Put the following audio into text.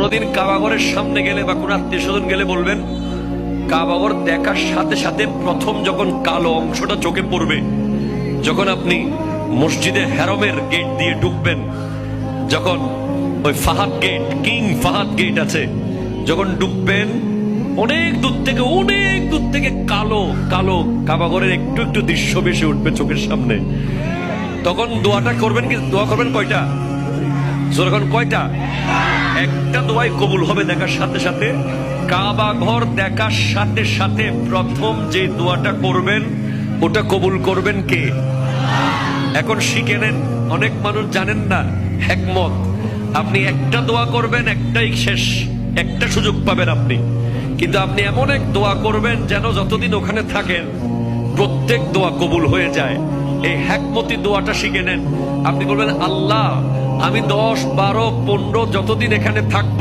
কোনোদিন কাবাগরের সামনে গেলে বা কোনো আত্মীয় স্বজন গেলে বলবেন, কাবাগর দেখার সাথে সাথে প্রথম যখন কালো অংশটা চোখে পড়বে, যখন আপনি মসজিদে হেরমের গেট দিয়ে ঢুকবেন, যখন ওই Fahad gate, king Fahad gate আছে, যখন ঢুকবেন অনেক দূর থেকে কালো কালো কাবাগরের একটু একটু দৃশ্য ভেসে উঠবে চোখের সামনে। তখন দোয়াটা করবেন, কি দোয়া করবেন কয়টা? যখন কয়টা? একটা দোয়াই কবুল হবে দেখার সাথে সাথে। কাবা ঘর দেখার সাথে সাথে প্রথম যে দোয়াটা করবেন ওটা কবুল করবেন কে? এখন শিখে নেন, অনেক মানুষ জানেন না হিকমত। আপনি একটা দোয়া করবেন, একটাই শেষ, একটা সুযোগ পাবেন আপনি, কিন্তু আপনি এমন এক দোয়া করবেন যেন যতদিন ওখানে থাকেন প্রত্যেক দোয়া কবুল হয়ে যায়। এই হিকমতি দোয়াটা শিখে নেন। আপনি বলবেন, আল্লাহ আমি 10, 12, 15 যতদিন এখানে থাকবো